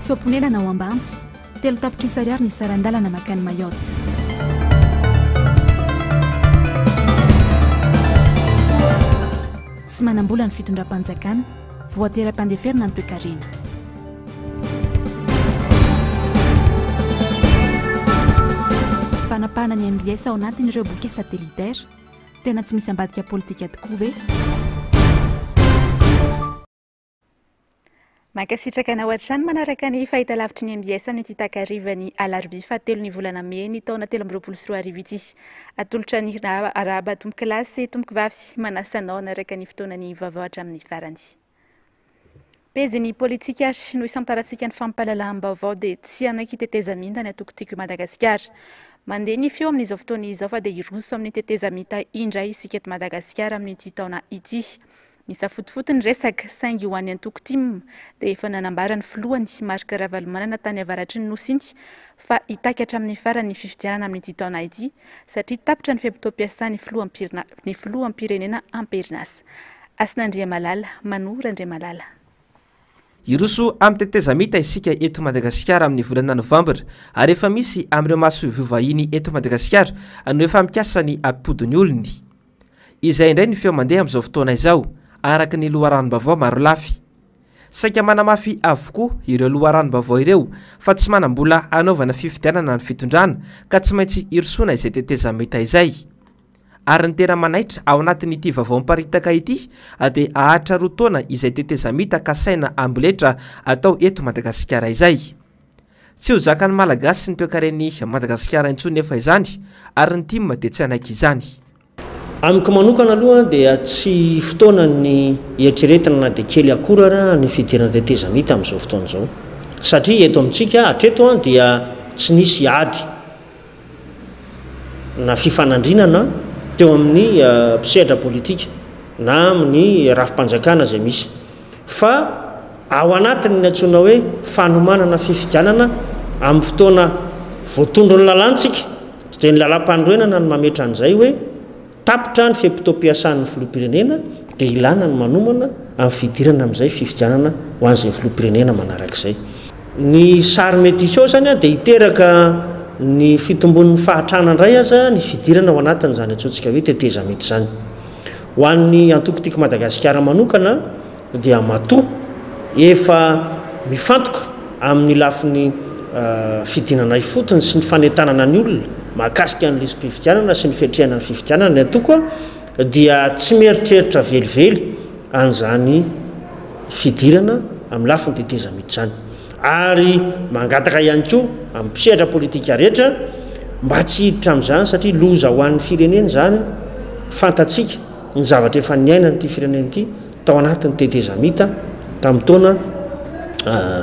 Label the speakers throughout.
Speaker 1: Tsoponelana ao Ambantsy, 3 tapitra ariary ny sarandalana makany Mayotte. Tsy manambola ny fitondram-panjakana, voateram-pandeferina ny toe-karena. Fanapahana ny MBS ao anatin'ireo boka satellitaire, tena tsy misy ambadika politika tokoa ve?
Speaker 2: Mankasitraka na ohatrany manaraka ny fahitalavitry ny MBS amin'ny takarivan'ny alarobia fahatelo ny volana May ny taona 2024 ity. Atolotra ny araba tomboky lahy sy tomboky vavy manasanao naraka ny fotoanany vaovao hatramin'ny farany. Pezy ny politika no isantarantsika ny fampahalalam-baovao dia tsy anaiky tetezamita ny atokotiko Madagasikara. Mandeha ny feo amin'izao fotoana izao fa dia iroso amin'ny tetezamita indray isika eto Madagasikara amin'ity taona ity. Misafotifoty ny resaka saingy ho an'ny antoko-tim dia efa nanambarany filohany Marc Ravalomanana tany avaratry ny Nosy fa hitaka hatramin'ny farany fifidianana amin'ity taona ity satria tapitra ny fehim-pitom-piasany ny filoham-pirenena Amperinasa. Asin'Andriamalala, Manora Andriamalala.
Speaker 3: Iroso amin'ny tetezamita isika eto Madagasikara amin'ny volana Novambra ary efa misy amin'ireo maso vivahiny eto Madagasikara no efa mikasa ny apodiny olony. Izay indray ny feo mandeha amin'izao fotoana izao araka ny loharanom-baovao maro lafy. Saika manamafy avokoa ireo loharanom-baovao ireo fa tsy manambola anaovana fifidianana ny fitondrana ka tsy maintsy irosoana izay tetezamita izay. Ary ny tena manaitra ao anatin'ity vaovao miparitaka ity dia ahatra roa taona izay tetezamita ka saina amboletra atao eto Madagasikara izay. Tsy ho zakan'ny malagasy sy ny toe-kareny Madagasikara intsony nefa izany ary ny tim dia tsy anaiky izany.
Speaker 4: Amiko manokana aloha dia tsy fotoana ny eritreretina na dia kely akorara ny fidirana tetezamita amin'izao fotoana izao. Satria eto amintsika hatreto dia tsy nisy ady na fifanandrinana teo amin'ny mpisehatra politika na amin'ny rafim-panjakana izay misy. Fa ao anatiny ny antsoina hoe fanomanana fifidianana amin'ny fotoana voatondro ny lalantsika dia ny lalam-pandroenana ny mametra an'izay hoe tapitra ny fehim-pitom-piasan'ny filoham-pirenena dia ilana ny manomana amin'ny fidirana amin'izay fifidianana ho an'izay filoham-pirenena manarak'izay. Ny sary mety iseo zany dia hiteraka ny fitombon'ny fahatrana indray aza ny fidirana ao anatiny izany antsointsika hoe tetezamita izany. Ho an'ny antokotiko Madagasikara manokana dia matoa efa mifantoka amin'ny lafin'ny fidinana ifotony sy ny fanentanana ny olona mahakasika an'ilay fifidianana sy ny fiatrehana ny fifidianana ny antoko dia tsy mieritreritra velively an'izany fidirana amin'ny lafin'ny tetezamita izany. Ary mangataka ihany koa amin'ny mpisehatra politika rehetra mba tsy hiditra amin'izany satria loza ho an'ny firenena izany fantatsika ny zavatra efa niaina n'ity firenena ity tao anatin'ny tetezamita tamin'ny taona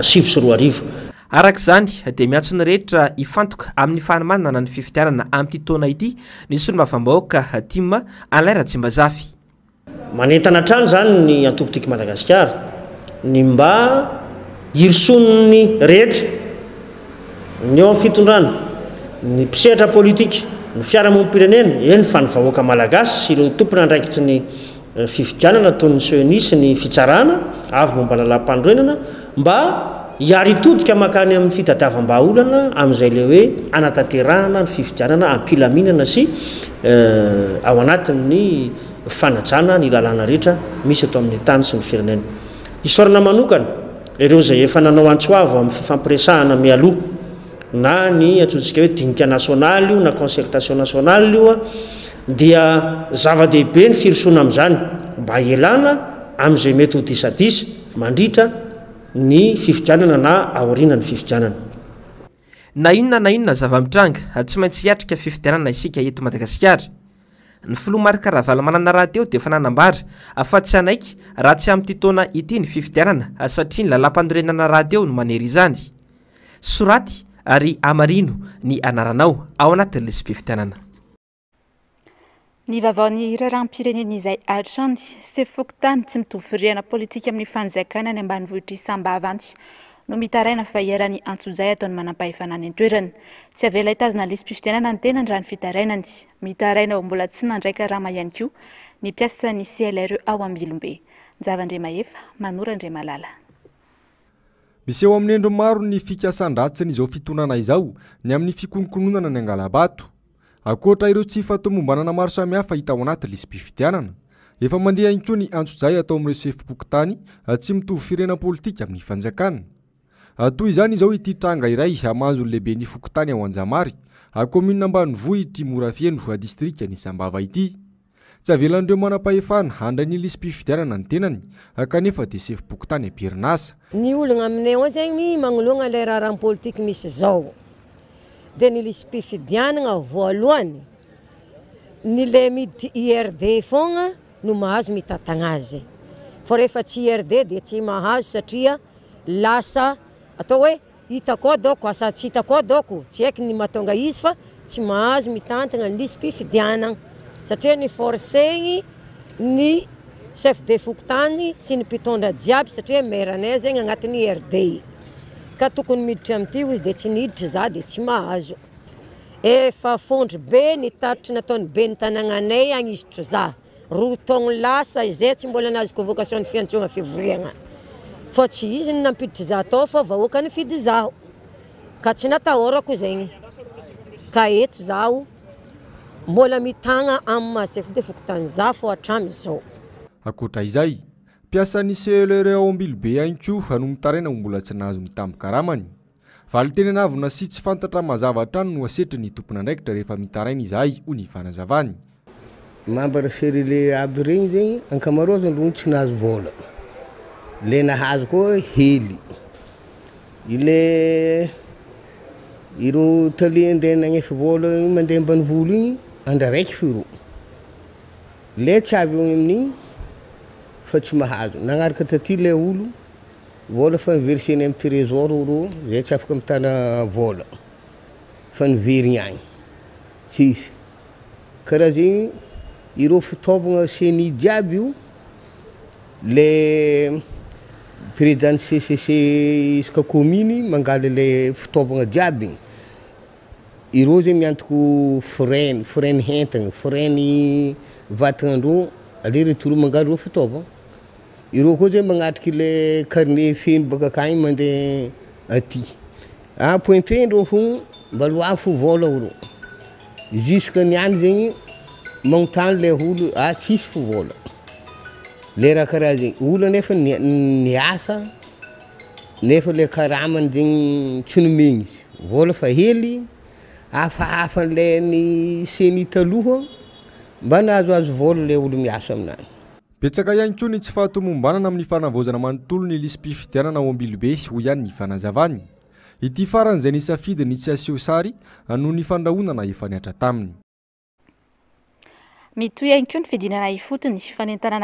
Speaker 4: 2024.
Speaker 3: Arak'izany dia miantsona rehetra ifantoka amin'ny fanomanana ny fifidianana amin'ity taona ity ny solomavambahoaka Tim Alain Ratsimbazafi.
Speaker 4: Manentana hatrany zany ny antokotiko Madagasikara ny mba irison'ny rehetra ny eo amin'ny fitondrana ny mpisehatra politika ny fiarahamonim-pirenena eny fa ny vahoaka malagasy sy ireo tompony andraikitry ny fifidianana toy ny CENI sy ny fitsarana avy momba lalam-pandroenana mba hiaritodika makany amin'ny fitadiavam-baolana amin'izay le hoe anatanterahana ny fifidianana ampilaminana sy ao anatin'ny fanajana ny lalàna rehetra misy ato amin'ny tany sy ny firenena. Isorana manokana ireo izay efa nanao antsoavo amin'ny fifampiresahana mialoha na ny antsointsika hoe dinika nasionaly io na concertation nationale io dia zava-dehibe ny firosoana amin'izany mba ialana amin'izay mety ho disadisa mandritra ny fifidianana na aoriana ny fifidianana.
Speaker 3: Na inona zava-mitranga tsy maintsy hiatrika fifidianana isika eto Madagasikara. Ny filoha Marc Ravalomanana raha teo dia efa nanambara fa tsy anaiky raha tsy amin'ity taona ity ny fifidianana satria ny lalam-panorenana raha teo no manery izany. Soraty ary amarino ny anaranao ao anatin'ilay fifidianana.
Speaker 2: Ny vaovaon'ny raharaham-pirenena izay hatrany sy fokontany tsy mitovy firiana politika amin'ny fanjakana ny ambanivohitra Sambava no mitaraina fa iarany antsojay ataony manam-pahefanany an-toerana. Tsy avela hitazona lisy mpifidianana ny tena andra ny fitarainany. Mitaraina mbola tsy nandraika rama ihany koa ny mpiasa ny CLRE ao Ambilombe. Nzava-Andriamaefa, Manora Andriamalala.
Speaker 5: Misy eo amin'ny endro maro ny fikasan-dratsiny izao fitonana izao ny amin'ny fikonkononana ny Angalabato. Akoatra ireo tsy fahatomombanana maro samihafa hita ao anaty lisam-pifidianana, efa mandeha ihany koa ny antso-jay atao amin'ny resefim-pokotany tsy mitovy firena politika amin'ny fanjakana. Toy izany izao ity tranga iray amazo lehibe ny Fokotany ao Anjamary, komina ambanivohitra Morafeno distrika ny Sambava ity. Tsy avelan'ireo manam-pahefana handray ny lisam-pifidianana ny tenany kanefa dia sefim-pokotany am-perinasa.
Speaker 6: Ny olona aminay ao zegny magnoloana ilay raharahany politika misy zao. Dia ny lisam-pifidianana voalohany ny le miditra IRD foagna no mahazo mitantagna azy. Fa rehefa tsy IRD dia tsy mahazo satria lasa atao hoe hitako doko asa tsy hitako doko, tsy haiko ny mahatonga izy fa tsy mahazo mitantagna ny lisam-pifidianana satria ny forcegny ny chef de Fokotany sy ny mpitondra jiaby satria mairanay zegny agnatin'ny IRD. Ka tokony miditra amin'ity izy dia tsy niditra za dia tsy mahazo. Efa fondro be ny tarotry nataony be ny tanàgnanay agnizitro za. Roa taogno lasa izay tsy mbola nahazo convocation ny fiantsonana fevriagna. Fa tsy izy ny nampiditra za tao fa vahoaka ny fidy zaho. Ka tsy natahorako zegny. Ka eto zaho mbola mitagna amin'ny chef de Fokotany za fo hatramin'izao.
Speaker 5: Akoatra izay, piasan'ny CLR ao Ambilobe ihany koa no mitaraina mbola tsy nahazo mitamboka karamany. Valiteny anavona sy tsy fantatra mazava hatrany no asetry ny tompon'andraikitra rehefa mitaraina izahay ho ny fanazavany.
Speaker 7: Membre CLR aby regny zegny ankamaroazany aloha tsy nahazo vola. Le nahazo koa hely. Ile ireo tali andeha nagnefa vola mandeha ambanivolo igny andraraiky firo. Le tsy avy amin'igny fa tsy mahazo. Nagnaraka taty le olo vola fa niverseny amin'ny trésor ro zay tsy afaka mitana vola. Fa niverigny agny. Tsisy. Karaha zegny ireo fitaovagna CNI jiaby io le président CCC iska commune mangala le fitaovagna jiaby. Ireo zegny miantoko freine hentagna, freine vatagna-ndreo ale retour mangala ireo fitaovagna. Ireo koa zegny magnatriky le carnet feno baka akagny mandeha aty. Pointé-ndreo fogna mba loafo vola oro. Jusque niany zegny magnontany le olo tsisy fo vola. Le raha karaha zegny olo nefa niasa nefa le karamany zegny tsy nomegny vola fa hely hafahafan'le ny CNI taloha mba nahazoazo vola le olo miasa aminany.
Speaker 5: Betsaka ihany koa ny tsy fahatomombanana amin'ny fanavozana manontolo ny lisam-pifidianana ao Ambilobe ho ihany ny fanazavany. Ity farany izay nisafidy ny tsy aseho sary noho ny fandrahonana efa niatra taminy.
Speaker 2: Mitohy ihany koa ny fidinana ifotony fanentanana.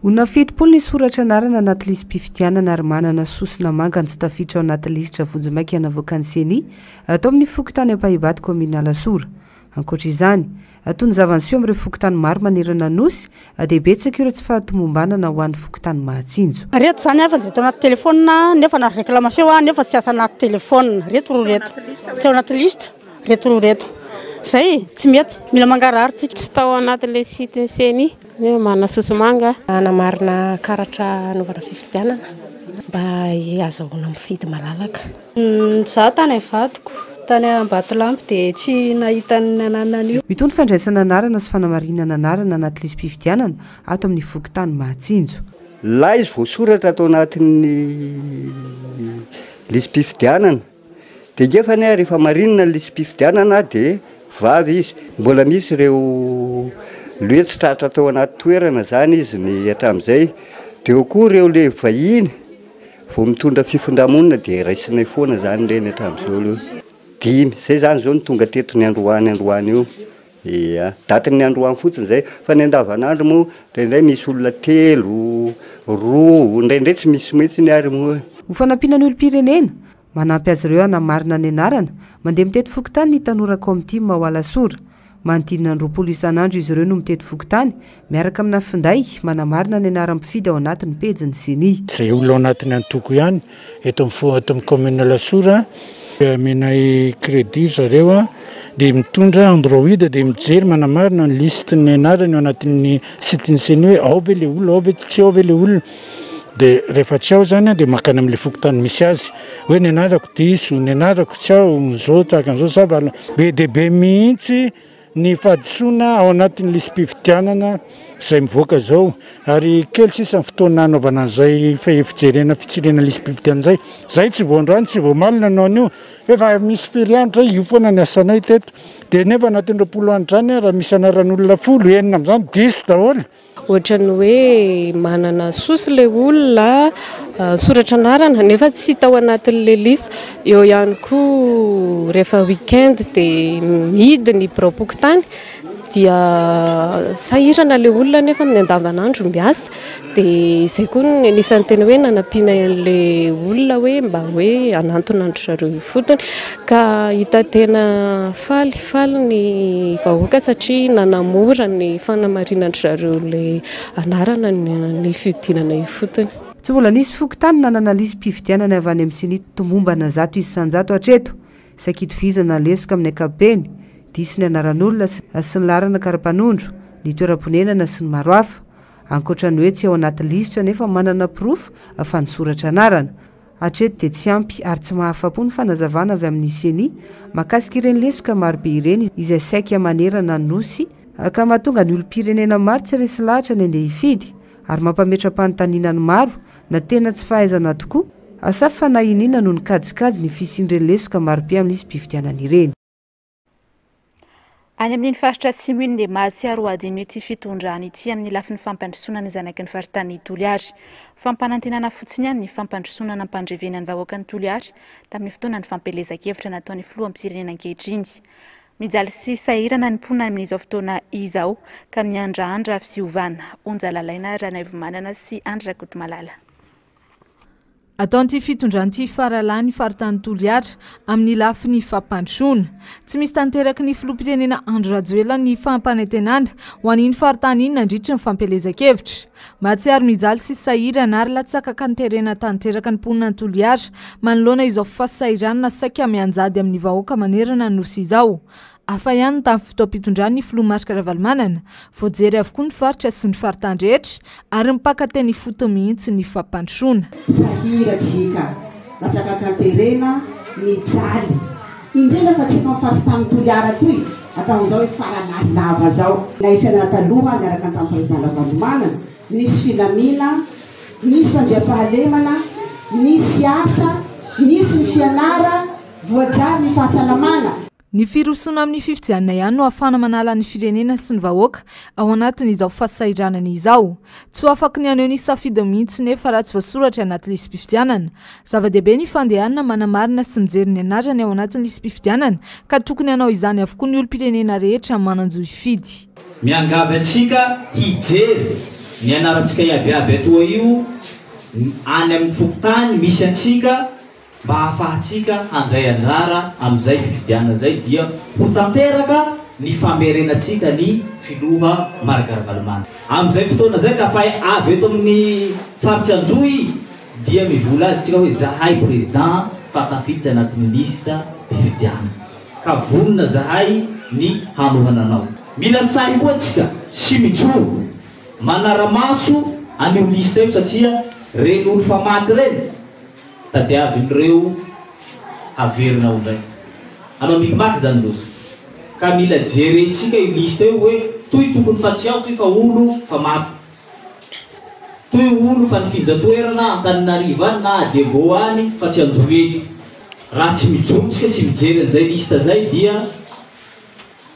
Speaker 8: Ona fitopolo ny soratra anarana anaty lisam-pifidianana ary manana sosina manga ny tsy tafiditra ao anaty lisitra vonjy-maika anavoaka ny CNI atao amin'ny Fokotany Ampahibady komina Lasora. Ankoatra izany, atao ny zavanseho amin'ireo Fokotany maro manerana nosy dia betsaka ireo tsy fahatomombanana ho an'ny Fokotany Mahatsinjo.
Speaker 9: Reto zany afa zay tao anaty telefônina nefa na réclamation nefa tsy asa anaty telefônina reto ro reto. Tsy ao anaty lista reto ro reto. Zay tsy mety mila mangarary tsy tao anaty le site ny CNI. Ne mana sosomanga
Speaker 10: anamarina karatra anaovana fifidianana mba azahoana mifidy malalaka.
Speaker 11: Za tany avadiko tany Ambatolampy dia tsy nahita ny ananana io.
Speaker 8: Mitony fandraisana anarana sy fanamarinana anarana anaty lisam-pifidianana ato amin'ny Fokotany Mahatsinjo.
Speaker 12: La izy voasoratra atao anatin'ny lisam-pifidianana dia ngefa ne rehefa marinana lisam-pifidianana dia vavy izy mbola misy ireo loetsy tratra atao anaty toerana zany izy ny hatramin'izay dia koa ireo le vahiny vao mitondra fifindramonina dia raisinay foana zany reny hatramin'izao 5 zay zany zao ny tonga teto ny androany io. Datin'ny androany fotsiny zay fa ny andavanandro moa indraindray misy olona 3 2 indraindray tsy misy mihitsy ny ary moa.
Speaker 8: Ho fanampinan'ny olom-pirenena manampy azy ireo anamarina ny anarana mandeha mitety Fokotany ny tanora komity ao Lasora. Manodidina ny 20 isan'andro izy ireo no mitety Fokotany miaraka amina finday manamarina ny anaram-pifidy ao anatin'ny pejiny CNI.
Speaker 13: Zay olona ao anatin'ny antoko ihany eto amin'ny commune Lasora menay crédit zareo dia mitondra Android dia mijery manamarina ny liste ny anarany ao anatin'ny site ny CNI hoe ao ve le olona ao ve tsy ao ve le olona dia rehefa tsy ao zany dia makany amin'ilay fokontany misy azy hoe ny anarako diso ny anarako tsy ao zao tahaka an'izao zavana be dehibe mihitsy ny fahadisoana ao anatin'ny lisam-pifidianana izay mivoaka zao ary kely sisa ny fotoana anaovana an'izay fijerena fitsirena lisam-pifidianana zay tsy voandroany tsy voamalina anao an'io efa misy feriandro zay io foana ny asanay teto dia nefa anatin'ny 20 andro zany raha misy anaran'olona 10 enina amin'izany diso daholo
Speaker 10: ohatrany hoe manana sosy le olona soratra anarana nefa tsy hita ao anatin'le lisa eo ihany koa rehefa weekend dia midy ny biraopokotany dia sahirana le olona nefa amin'ny andavanandro miasa dia izay koa nisan'ny tena hoe nanampiana an'le olona hoe mba hoe anantona andro zareo fotony ka hita tena faly ny vahoaka satria nanamora ny fanamarinandro zareo le anarana ny fiodinana io fotony.
Speaker 8: Tsy mbola nisy fokontany nanana lisam-pifidianana avy any amin'ny sinity tomombana 100 hatreto sakitovizana lesoka amin'ny ankapobeny diso ny anaran'olona sy ny larana karapanondro ny toeram-ponenana sy ny maro hafa ankoatrany hoe tsy ao anaty lisitra nefa manana pirofo fa nisoratra anarana hatreto dia tsy ampy ary tsy mahafa-po ny fanazavana avy amin'ny seni mahakasika ireny lesoka marobe ireny izay saika manerana nosy ka mahatonga ny olom-pirenena maro tsy resy lahatra ny andeha hifidy ary mampametra-panotaninany maro na tena tsy fahaizana tokoa asa fa na inina no nikajikajy ny fisian'ireny lesoka marobe amin'ny lisam-pifidianana ireny.
Speaker 2: Any amin'ny faritra atsimo iny dia mahatsiaro adino ity fitondrana ity amin'ny lafin'ny fampandrosoana ny zanaky ny faritany Toliary. Fampanantenana fotsiny ihany ny fampandrosoana nampandrevena ny vahoaka ny Toliary tamin'ny fotoana ny fampelezakevitra nataon'ny filoham-pirenena ankehitriny. Mijaly sy sahirana ny mponina amin'izao fotoana izao ka miandraandra fiovana onja lalaina Ranaivomanana sy Andra Kotomalala.
Speaker 14: Ataon'ity fitondran'ity faralahy ny faritany Toliara amin'ny lafin'ny fampandrosoana. Tsy misy tanteraky ny filoham-pirenena Andry Rajoelina ny fampanantenana ho an'iny faritany iny nandritra ny fampelezakevitra. Mahatsiaro mijaly sy sahirana ary latsaka kanterena tanteraka ny mponina ny Toliara manoloana izao fahasahiranana saika mianjady amin'ny vahoaka manerana ny nosy izao. Hafa ihany tamin'ny fotoam-pitondrana ny filoha Marc Ravalomanana, voajery avokoa ny faritra sy ny faritany rehetra ary mipakateny foto mihitsy ny fampandrosoana.
Speaker 15: Sahira tsika, latsaka kanterena mijaly. Indrindra fa tsika amin'ny faritany Toliara toy, ataon'izao hoe faralahy lava zao. Ilay fiainana taloha niaraka tamin'ny président Ravalomanana, nisy filamina, nisy fandriam-pahalemana, nisy asa, nisy ny fianara, voajary ny fahasalamana.
Speaker 14: Ny firosoana amin'ny fifidianana ihany no ahafana manala ny firenena sy ny vahoaka ao anatin'izao fahasahiranana izao. Tsy ho afaka ny aneho ny safidy mihitsy nefa raha tsy voasoratra anaty lisam-pifidianana. Zava-dehibe ny fandehanana manamarina sy mijery ny anarany ao anatin'ny lisam-pifidianana ka tokony hanao izany avokoa ny olom-pirenena rehetra mananjo hifidy.
Speaker 16: Miangavy antsika hijery ny anarantsika iabiaby atoa io any amin'ny fokontany misy antsika mba hahafahantsika handray anjara amin'izay fifidianana zay dia ho tanteraka ny famerenantsika ny filoha Marc Ravalomanana. Amin'izay fotoana zay ka fa avy eto amin'ny faritsy Anjoy dia mivola azy tsika hoe zahay président fatafitsy anatin'ny lista fifidianana ka vonona zahay ny hanovana anao. Mila sahy koa tsika sy mijoro manara-maso an'io lista io satria reny olo fa maty reny tadiavin'ireo haverina ao ndray. Anao mikimaky zany loso. Ka mila jerentsika io lista io hoe toy tokony fa tsy ao, toy fa olo fa maty. Toy olo fa nifinjatoerana Antananarivo any na Adebo any fa tsy Anjoy eny. Raha tsy mijorotsika sy mijery an'izay lista zay dia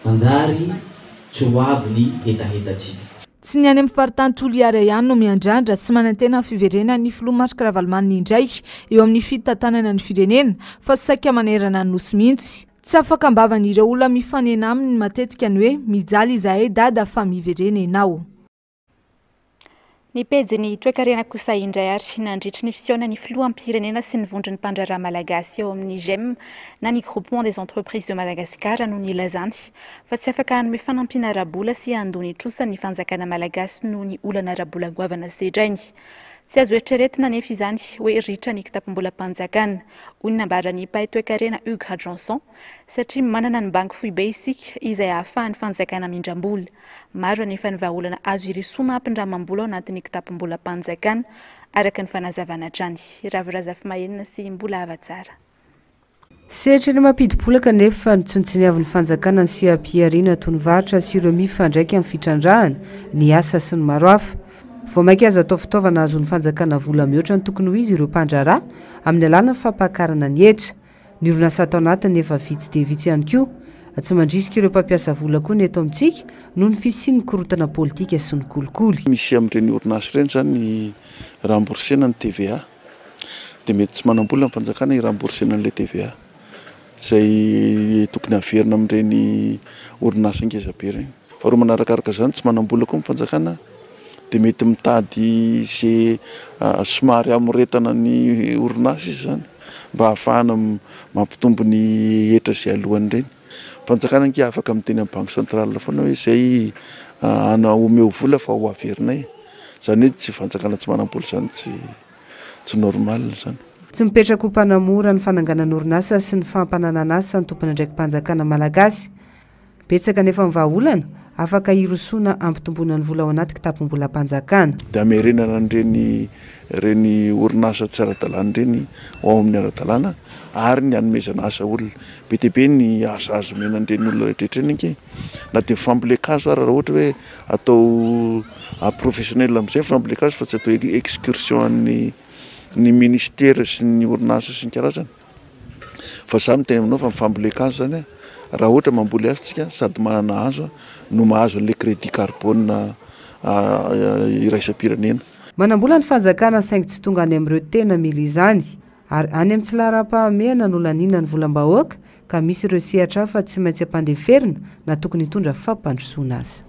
Speaker 16: manjary tsy ho avy ny hetahetatsika.
Speaker 14: Tsy ny any amin'ny faritany Toliara ihany no miandrandra sy manantena fiverena ny filoha Marc Ravalomanana indray eo amin'ny fitantanana ny firenena fa saika manerana ny nosy mihitsy. Tsy afaka ambavan'ireo olona mifanena aminy matetika ny hoe mijaly izahay dada fa miverena ianao.
Speaker 2: Ny pejy toe-karena kosa indray ary nandritra ny fisehoana ny filoham-pirenena sy ny vondron'ny mpandraharaha malagasy eo amin'ny GEM na ny groupement des entreprises de Madagascar no nilazany fa tsy afaka hanome fanampiana ara-bola sy andony trosa ny fanjakana malagasy noho ny olana ara-bola goavana sedrainy. tsy azo eritreretina nefa izany hoe ritra ny kitapo-mbolam-panjakana hoy nambarany mpahay-toekarena Hugues Hadjonson satria manana ny banky fohibe isika izay ahafahan'ny fanjakana mindram-bola. Maro anefa ny vahaolana azo irisona ampindramam-bola ao anatin'ny kitapo-mbolam-panjakana araka ny fanazavana hatrany. Ravirazafy Mahenina sy mbola hava-tsara.
Speaker 8: Sehatra ny mampidi-polaka nefa nitsontsiniavin'ny fanjakana ny siam-piariana toy ny varitra sy ireo mifandraika amin'ny fitrandrahana ny asa sy ny maro hafa. Vao mainka aza atao fitaovana azon'ny fanjakana vola mihoatra ny tokony ho izy ireo mpandrarà amin'ny alalan'ny fampakarana ny hetra. Ny orinasa atao anatiny efa vitsy dia vitsy ihany koa. Tsy mandrisika ireo mpampiasa vola koa ny eto amintsika noho ny fisian'ny korotana politika sy ny kolikoly.
Speaker 17: Misy amin'ireny orinasa ireny zany ny ramboursena ny TVA. Dia mety tsy manam-bola ny fanjakana iramboursena an'ilay TVA. Izay tokony averina amin'ireny orinasa ngezabe ireny. Faharoa manarakaraka izany tsy manam-bola koa ny fanjakana dia mety mitady izay somary amoretana ny orinasa izy zany mba ahafahana mampitombo ny hetra izay alohany ireny. Fanjakana anke afaka miteny amin'ny banque centrale foana hoe izay omeo vola fa ho averinay. Izany hoe tsy fanjakana tsy manam-bola zany tsy normal zany.
Speaker 8: Tsy mipetraka ho mpanamora ny fananganana orinasa sy ny fampananana asa ny tompony ndraiky mpanjakana malagasy. Betsaka nefa ny vahaolana afaka irosona ampitomboana ny vola ao anaty kitapo-mbolam-panjakana.
Speaker 17: Dia amerenana reny orinasa tsy ara-dalàna reny ao amin'ny ara-dalàna ary ny hanomezana asa olona. Be dia be ny asa azo mena an'ireny olona rehetra reny anke. Na dia fambolekazo ary raha ohatra hoe atao professionnel amin'izay fambolekazo fa tsy atao excursion ny ministera sy ny orinasa sy ny karazany. Fa za miteny aminao fa mifambolekazo zany raha ohatra mamboly azy tsika sady manana azo no mahazo an'ilay crédit carbone iraisam-pirenena.
Speaker 8: Manambola ny fanjakana saingy tsy tonga any amin'ireo tena mila izany ary any amin'ny tsy lahara-pahamehana no laniana ny volam-bahoaka ka misy ireo sehatra fa tsy maintsy ampandeferina na tokony hitondra fampandrosoana azy.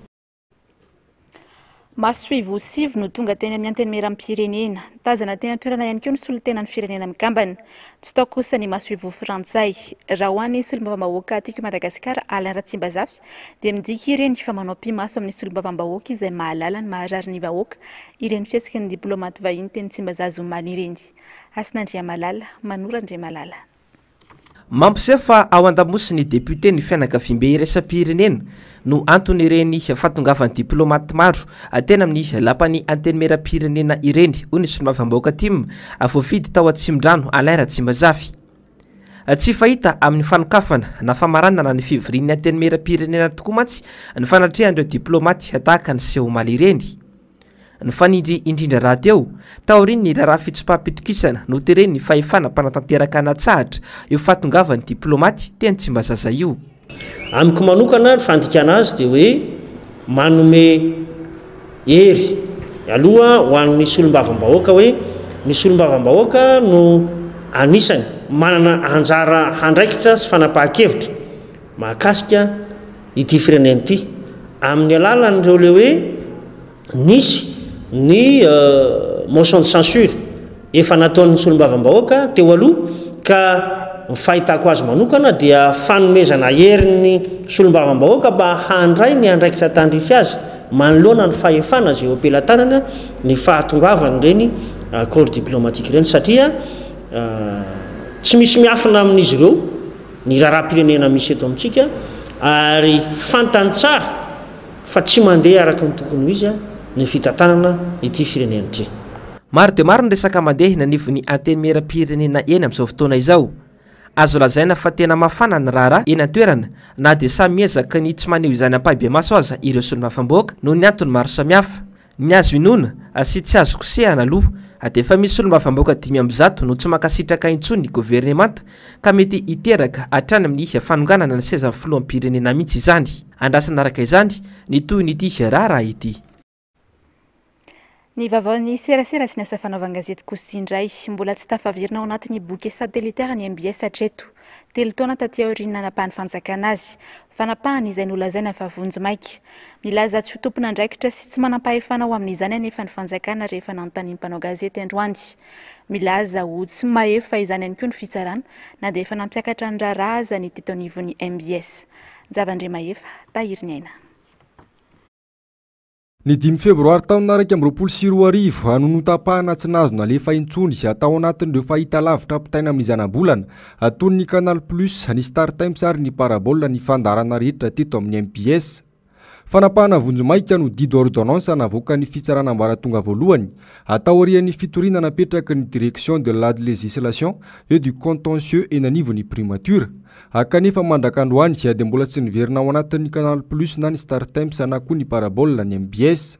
Speaker 2: Masoivosivy no tonga teny amin'ny antenimieram-pirenena. Tazana tena toerana ihany koa ny solon-tenan'ny firenena mikambana. Tsy tao kosa ny masoivo frantsay. Raha ho an'ny solombavam-bahoaka aty Madagasikara Alain Ratsimbazafy dia midika ireny fa manao mpimaso amin'ny solombavam-bahoaka izay mahalala ny maharary ny vahoaka ireny fihetsiky ny diplomaty vahiny teny Tsimbazaza omaly ireny. Asin'Andriamalala, Manora Andriamalala.
Speaker 3: Mampiseho fa ao an-damosy ny député ny fianakaviam-be iraisam-pirenena no antony ireny fahatongavan'ny diplomaty maro tena amin'ny lapany antenimieram-pirenena ireny hoy ny solombavam-bahoaka tim voafidy tao Atsimbandrano Alain Ratsimbazafy. Tsy fahita amin'ny fanokafana na famaranana ny fivorian'ny antenimieram-pirenena tokoa mantsy ny fanatrehan'ireo diplomaty tahaka ny Seho Omaly ireny. Ny fanindry indrindra raha teo taoriny ny raharaha fitsopam-pitokisana no tereny ny fahefana mpanatanteraka anatsahatra eo fahatongavan'ny diplomaty teny Tsimbazaza io.
Speaker 4: Amiko manokana ny fandikana azy dia hoe manome hery aloha ho an'ny solombavam-bahoaka hoe ny solombavam-bahoaka no anisany manana anjara handraikitra sy fanapahan-kevitra mahakasika ity firenena ity amin'ny alalan'ireo le hoe nisy ny motion de censure efa nataon'ny solombavam-bahoaka teo aloha ka ny fahitako azy manokana dia fanomezana herin'ny solombavam-bahoaka mba handray ny andraikitra tandrify azy manoloana ny fahefana zay ampelantanana ny fahatongavany ireny corps diplomatique ireny satria tsy misy miafina amin'izy ireo ny raharaha-pirenena misy eto amintsika ary fantany tsara fa tsy mandeha araka ny tokony ho izy ny fitantanana ity firenena ity.
Speaker 3: Maro dia maro ny resaka mandeha nanivon'ny antenimieram-pirenena eny amin'izao fotoana izao. Azo lazaina fa tena mafana ny raharaha eny an-toerana na dia samy miezaka ny tsy maneho izany ampahibe-maso aza ireo solombavam-bahoaka noho ny antony maro samihafa. Ny azo inona sy tsy azo kosehana aloha dia efa misy solombavam-bahoaka 500 no tsy mankasitraka intsony ny governemanta ka mety hiteraka hatrany amin'ny fanonganana ny sezan'ny filoham-pirenena mihitsy izany. Andrasana araka izany ny toy n'ity raharaha ity.
Speaker 2: Ny vaovaon'ny serasera sy ny asa fanaovan-gazety kosa indray mbola tsy tafavirina ao anatin'ny boky satellitaire ny MBS hatreto. 3 taona taty aoriana napahany fanjakana azy. Fanapahany izay nolazaina fa vonjy maika. Milaza tsy ho tompona andraikitra sy tsy manam-pahefana ao amin'izany anefa ny fanjakana rehefa nanontany ny mpanao gazety androany. Milaza ho tsy mahefa izany ihany koa ny fitsarana na dia efa nampiakatra ny raharaha aza ny tetonivon'ny MBS. Javandre Mahefa, Tahiriny Aina.
Speaker 5: Ny 5 febroary taona 2024 hanonotapahana tsy nazona lefa intsony sy atao anatin'ireo fahita lavitra ampitaina amin'ny zanabolana atony ny Canal Plus, ny Star Times ary ny Parabole ny fandarana rehetra teto amin'ny MPS. Fanapahana vonjomaika no dido ordonnance navoaka ny fitsarana ambaratonga voalohany atao arian'ny fitoriana napetraka ny direction de la législation et du contentieux eny anivon'ny primature. Kanefa mandrakandroany dia mbola tsy niverina ao anatin'ny Canal Plus na ny Star Times na koa ny Parabole ny MBS.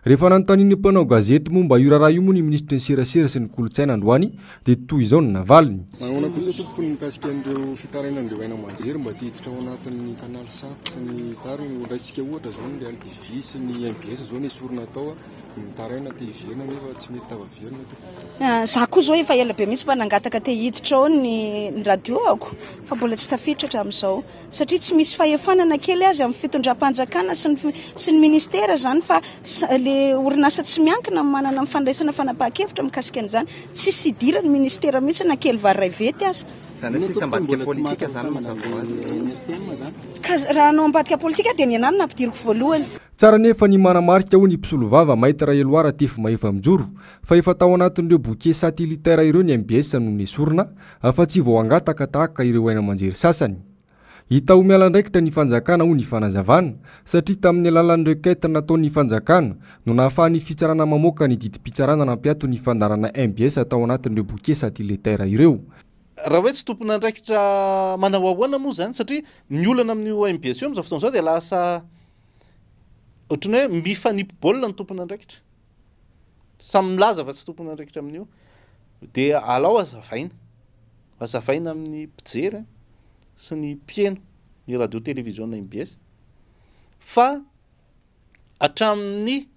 Speaker 5: Rehefa nanontaniany mpanao gazety momba io raharaha io moa ny ministra ny serasera sy ny kolotsaina androany dia toy izao ny navaliny. Nahoana kosa tompony mikasika an'ireo fitarainan'ireo aina manjery mba hiditra ao anatin'ny Canal Sat sy ny tariny raisika ohatra zao ny TV sy ny MBS zao ny esorina atao mitaraina te hiverina nefa tsy mety tavaverina.
Speaker 11: Za koa zao efa ela be mihitsy mba nangataka te hiditra ao ny radio ako fa mbola tsy tafiditra hatramin'izao satria tsy misy fahefanana kely azy amin'ny fitondram-panjakana sy ny ministera zany fa le orinasa tsy miankina manana mifandraisana fanapahan-kevitra mikasika an'izany tsy sidira ny ministera mihitsy na kely varay vety azy. Raha anao ambadika politika dia ny anany nampidiriko voalohany.
Speaker 5: Tsara nefa ny manamarika ho ny mpisolovava Maître Eloara tefy mahefa mijoro fa efa tao anatin'ireo bouquet satellitaire ireo ny MBS no nesorina fa tsy vao angataka tahaka ireo aina manjery sasany. Hita ho miala ndraikitra ny fanjakana ho ny fanazavana satria tamin'ny alalan'ny requête nataon'ny fanjakana no nahafahan'ny fitsarana mamoaka ny didim-pitsarana nampiato ny fandarana MBS atao anatin'ireo bouquet satellitaire ireo.
Speaker 18: Raha hoe tsy tompona ndraikitra manao ahoana moa zany satria ny olana amin'io MBS io amin'izao fotoana izao dia lasa ohatrany hoe mifanipy baolina ny tompona ndraikitra. Samy milaza fa tsy tompona ndraikitra amin'io dia alao azavaina amin'ny mpijery sy ny mpieno ny radio télévision MBS fa hatramin'ny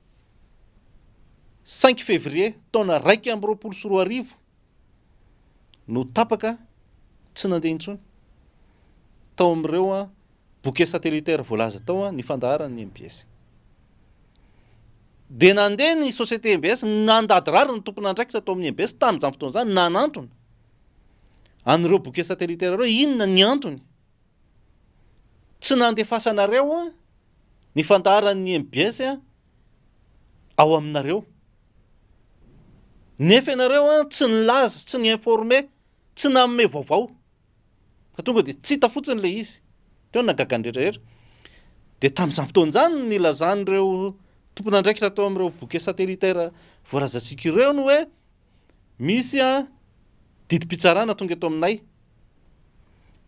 Speaker 18: 5 février taona 2024 no tapaka tsy nandeha intsony tao amin'ireo bouquet satellitaire voalaza tao ny fandaharan'ny MBS. Dia nandeha ny société MBS nandady rary ny tompona andraikitra tao amin'ny MBS tamin'izany fotoana izany nanantony an'ireo bouquet satellitaire ireo inona ny antony tsy nandefasanareo ny fandaharan'ny MBS ao aminareo nefa ianareo tsy nilaza tsy ny informé tsy nanome vaovao fa tonga dia tsy hita fotsiny le izy teo nagagandrehetrarehetra dia tamin'izany fotoana izany nilazan'ireo tompona andraikitra tao amin'ireo bouquet satellitaire voarazantsika ireo no hoe misy didim-pitsarana tonga eto aminay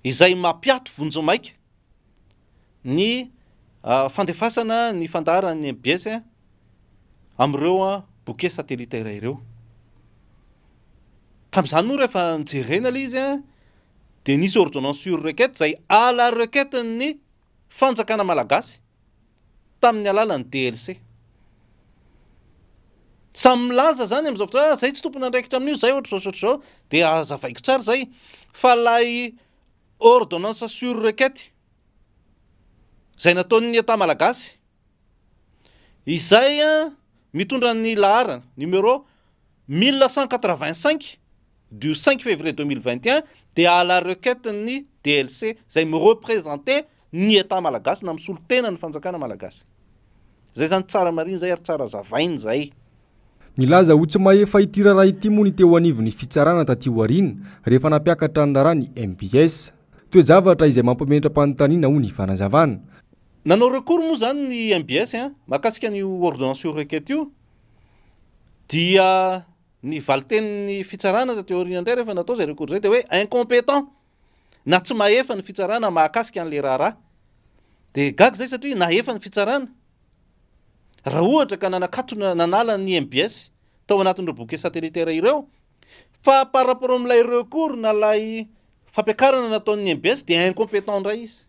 Speaker 18: izay mampiato vonjomaika ny fandefasana ny fandaharan'ny MBS amin'ireo bouquet satellitaire ireo. Tamin'izany moa rehefa nijerena ilay izy dia nisy ordonnance sur requête izay ala requête ny fanjakana malagasy tamin'ny alalan'ny DLC. Samy milaza zany amin'izao fotoana zay tsy tompona andraikitra amin'io zay ohatr'izao dia azavaiko tsara zay fa lay ordonnance sur requête izay nataon'ny État malagasy izay mitondra ny laharana numéro 1185 du 5 février 2021 dia à la requête ny DLC izay me représenté ny État malagasy na misolo tena ny fanjakana malagasy. Zay zany tsara mariny zay ary tsara zavainy zay.
Speaker 5: Milaza ho tsy mahefa ity raharaha ity moa ny teo anivon'ny fitsarana taty aoriana rehefa nampiakatra ny raharaha ny MBS. Toe-javatra izay mampamentra-panontaniana ho ny fanazavana.
Speaker 18: Nanao recours moa zany ny MBS mahakasika ny ordonnance sur requête io dia ny valitenin'ny fitsarana taty aoriana indray rehefa natao zay recours zay dia hoe incompétent na tsy mahefa ny fitsarana mahakasika an'le raharaha. Dia gaga zay satria nahefa ny fitsarana. Raha ohatra ka nanakatona nanala ny MBS tao anatin'ireo bouquet satellitaire ireo fa par rapport amin'ilay recours na lay fampiakarana nataon'ny MBS dia incompétent indray izy.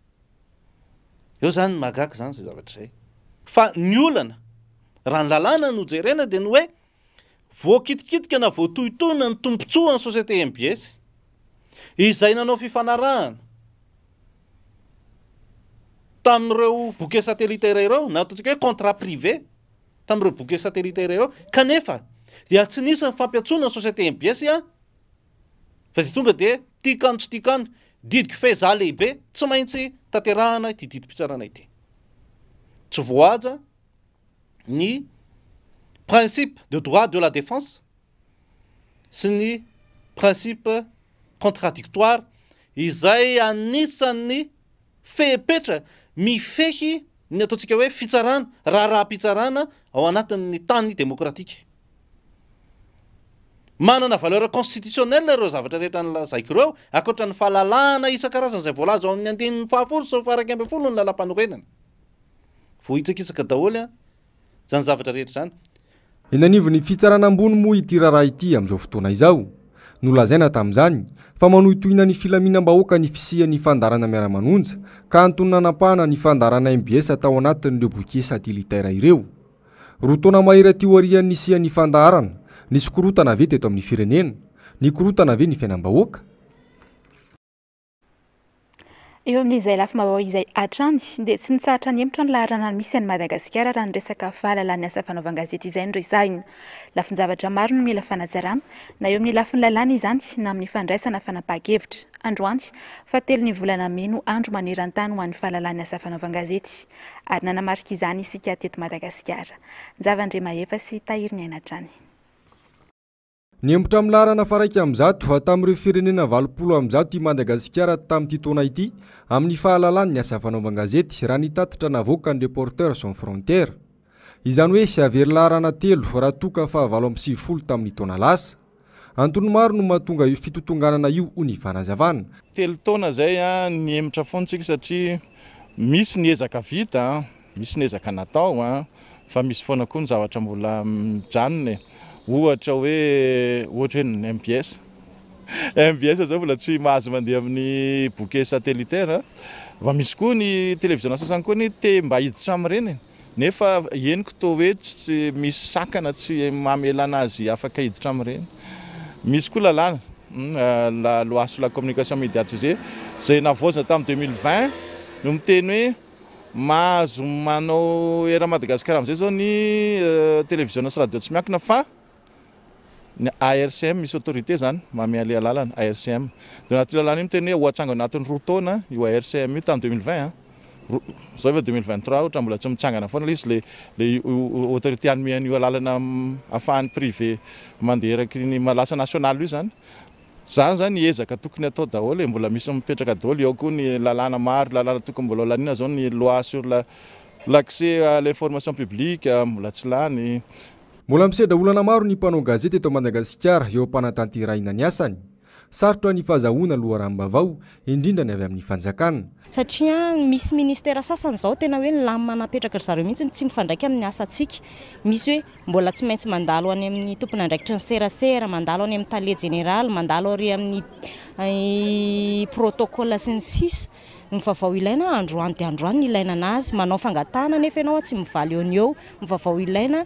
Speaker 18: Eo zany mahagaga zany zay zavatra zay. Fa ny olana raha ny lalàna no jerena dia ny hoe voakitikitika na voatohitohina ny tombontsoa ny société MBS izay nanao fifanarahana tamin'ireo bouquet satellitaire ireo na ataontsika hoe contrat privé tamin'ireo bouquet satellitaire ireo kanefa dia tsy nisy ny fampiatsoana ny société MBS fa dia tonga dia tikano tsy tikano didiky feza lehibe tsy maintsy tanterahana ity didim-pitsarana ity. Tsy voaja ny principe de droit de la défense sy ny principe contradictoire izay anisan'ny fepetra mifehy ny ataontsika hoe fitsarana raharaham-pitsarana ao anatin'ny tany demokratika. Manana valeur constitutionnelle ireo zavatra rehetra nylazaiko ireo akoatra ny fahalalahana isan-karazany izay voalaza ao amin'ny andinin'ny fahafolo sy faraika ambin'ny folo ny lalam-panorenana. Vohitsakitsaka daholo zany zavatra rehetra zany.
Speaker 5: Eny anivon'ny fitsarana ambony moa ity raharaha ity amin'izao fotoana izao. Nolazaina tamin'izany fa manohitohina ny filaminam-bahoaka ny fisian'ny fandarana miara-manonja ka antony nanapahana ny fandarana MBS atao anatin'ireo bokie satilitaira ireo. Roa taona mahery teo arian'ny nisian'ny fandarana, nisy korotana ave teto amin'ny firenena, ny korotana ave ny fiainam-bahoaka.
Speaker 2: Eo amin'izay lafim-baovao izay hatrany dia tsy nitsahatra ny hemitra ny laharana misy any Madagasikara raha ny resaka fahalalana asa fanaovan-gazety izay no resahina. Lafin-javatra maro no mila fanajarana na eo amin'ny lafiny lalàna izany na amin'ny fandraisana fanapahan-kevitra. Androany fa 3 volana May no andro maneran-tany ho an'ny fahalalana asa fanaovan-gazety ary nanamarika izany isika teto Madagasikara. Nzavandre Mahefa sy Tahiry Niainatrany.
Speaker 5: Ny hemitra amin'ny laharana faraika amin'zato tamin'ireo firenena 20 i Madagasikara tamin'ity taona ity amin'ny fahalalany ny asa fanaovan-gazety raha nitatitra navoaka ny Reporters sans frontières. Izany hoe avery laharana 3 raha toka fa 7 tamin'ny taona lasa. Antony maro no mahatonga io fitotonganana io ho ny fanazavana.
Speaker 17: 3 taona zay ny hemitra fontsika satria misy ny ezaka vita, misy ny ezaka natao fa misy foana koa ny zavatra mbola mijanona. Ohatra hoe ny MBS. MBS zao mbola tsy mahazo mandeha amin'ny bouquet satellitaire. Va misy koa ny télévision sasany koa ny te mba hiditra amin'ireny. Nefa henoko toa hoe tsy misy sakana tsy mamelana azy afaka hiditra amin'ireny. Misy koa lalàna la loi sur la communication médiatisée zay navoazana tamin'ny 2020 no miteny hoe mahazo manao era Madagasikara amin'izay zao ny télévision sy radio tsy miankina fa ny ARCM misy autorité zany mamely alalana ARCM. De anaty lalàna io miteny hoe hoatsanga anatin'ny 2 taona io ARCM io tamin'ny 2020 zao efa 2023 ohatra mbola tsy mitsangana foana izy le autorité anomehany io alalana ahafahany privé mandeha eraky ny malasa national io zany. Zany zany ezaka tokony atao daholo mbola misy mipetraka daholo eo koa ny lalàna maro lalàna tokony mbola lanina zao ny loi sur l'accès à l'information publique mbola tsy lany.
Speaker 5: Mbola misedra olana maro ny mpanao gazety eto Madagasikara eo ampanatanteraina ny asany. Sarotra ny fahazahoana loharanom-bavao indrindra ny avy amin'ny fanjakana.
Speaker 19: Satria misy ministera sasany zao tena hoe lamy manapetraka zareo mihitsy tsy mifandraika amin'ny asantsika. Misy hoe mbola tsy maintsy mandalo any amin'ny tompony andraikitra ny serasera, mandalo any amin'ny tale général, mandalo ary amin'ny protocole sy ny sisa. Ny vavao ilaina androany dia androany ilaina anazy manao fangatana nefa ianao tsy mivaly eo ny eo. Ny vavao ilaina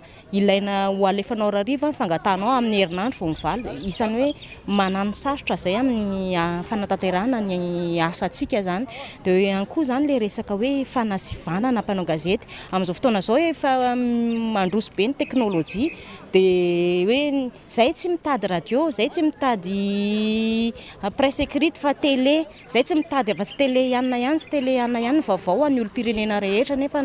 Speaker 19: ho alefanao rariva ny fangatanao amin'ny herinandro vao mivaly. Isany hoe manano sarotra zay amin'ny fanatanterahana ny asantsika zany. Dia ihany koa zany le resaka hoe fanasivana mpanao gazety amin'izao fotoana zao efa mandroso be ny teknôlôjia dia hoe zay tsy mitady radio, zay tsy mitady presse écrite fa télé, zay tsy mitady afa-tsy télé ihany sy télé ihany vavao any olo-pirenena rehetra nefa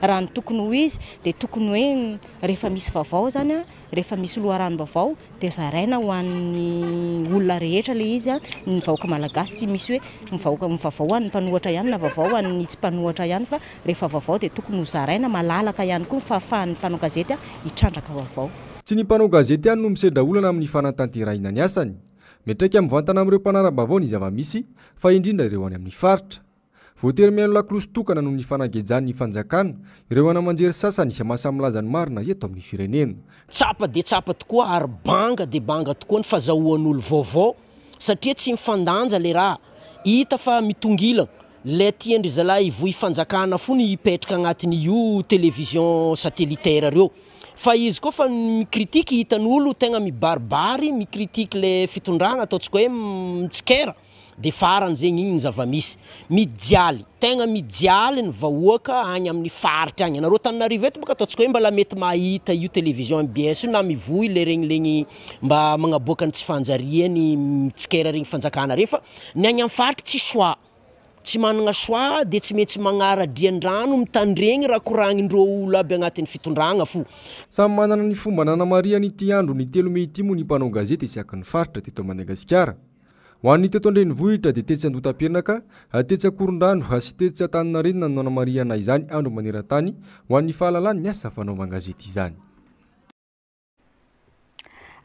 Speaker 19: raha ny tokony ho izy dia tokony hoe rehefa misy vavao zany rehefa misy loharanom-bavao dia zaraina ho an'ny olona rehetra le izy ny vahoaka malagasy tsy misy hoe mivavao any mpanohatra ihany na vavao any tsy mpanohatra ihany fa rehefa vavao dia tokony ho zaraina malalaka ihany koa fahafahan'ny mpanao gazety hitrandraka vavao.
Speaker 5: Tsy ny mpanao gazety ihany no misedra olana amin'ny fanatanterahina ny asany. Metraika mivantana amin'ireo mpanara-bavao ny zava-misy fa indrindra ireo any amin'ny faritra. Voatery mihaino lakolosy tokana noho ny fanagejany fanjakana ireo anamanjery sasany mahasamilazany marina eto amin'ny firenena.
Speaker 20: Tsapa dia tsapa tokoa ary banga dia banga tokoa ny fahazahoan'olo vaovao satria tsy mifandanja le raha hita fa mitongilana le tiandry zalahy voy fanjakana fony hipetraka agnatin'ny io télévision satellitaire reo. Fa izy koa fa mikritiky hitan'olo tegna mibaribary mikritiky le fitondragna ataontsika hoe mitsikera dia farany zegny igny ny zava-misy mijaly tegna mijaly ny vahoaka agny amin'ny faritra agny. Anareo Antananarivo eto baka ataontsika hoe mbala mety mahita io télévision MBS io na mivoy le regny mba magnaboaka ny tsy fanjariany mitsikera regny fanjakana regny fa ny agny amin'ny faritra tsy choix tsy managna soa dia tsy mety magnaradrian-drano mitandregny raha koragnindreo olo aby agnatin'ny fitondragna fo
Speaker 5: samy manana ny fomba nanamariany ity andro ny 3 Mey ity moa ny mpanao gazety isaky ny faritra teto Madagasikara. Ho an'ny teto Andrenivohitra dia tetsy Andotapenaka, tetsy Akorondrano sy tetsy Antaninarenina no nanamariana izany andro maneran-tany ho an'ny fahalalany ny asa fanaovan-gazety izany.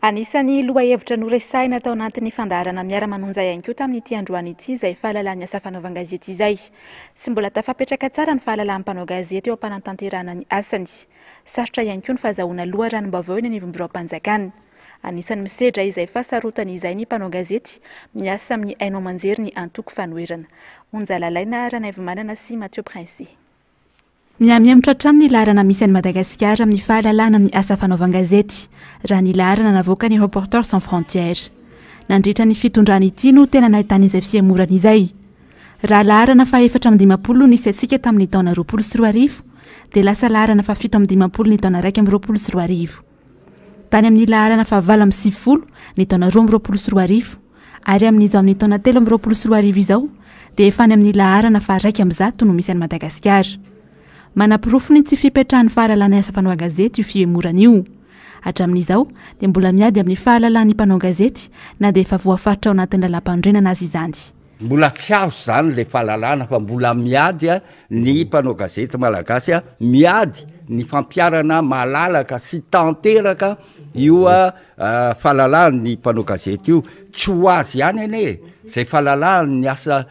Speaker 2: Anisany lohahevitra noresaina tao anatin'ny fandaharana miara-manonja ihany koa tamin'ity androany ity izay fahalalany asa fanaovan-gazety izay. Tsy mbola tafapetraka tsara ny fahalalan'ny mpanao gazety eo am-panatanterahana ny asany. Sarotra ihany koa ny fahazahoana loharanom-baovao eny anivon'ny-birao-mpanjakana. Anisany misedra izay fasarotany izay ny mpanao gazety miasa amin'ny haino aman-jery ny antoko fanoherana. Onjalalaina Ranaivomanana sy Mathieu Prince.
Speaker 1: Miamiamotra hatrany ny laharana misy an'i Madagasikara amin'ny fahalalana amin'ny asa fanaovan-gazety raha ny laharana navoaka ny Reporters sans frontières. Nandritra ny fitondrany ity no tena nahitana izay fiamorana izay. Raha laharana fa 450 nisy antsika tamin'ny taona 2014 dia lasa laharana fa 750 ny taona 2012. Tany amin'ny laharana fa 870 ny taona 2012 ary amin'izao amin'ny taona 2012 izao dia efa any amin'ny laharana fa 100 no misy an'i Madagasikara. Manapirofony tsy fipetrahan'ny fahalalana asa mpanao gazety io fiemorana io. Hatramin'izao dia mbola miady amin'ny fahalalan'ny mpanao gazety na dia efa voafaritra ao anatin'ny lalam-pandrenana azy izany.
Speaker 21: Mbola tsy azo zany le fahalalana fa mbola miady ny mpanao gazety malagasy miady ny fampiarana malalaka sy tanteraka io fahalalany mpanao gazety io. Tsy ho azy ihany ane zay fahalalany ny asa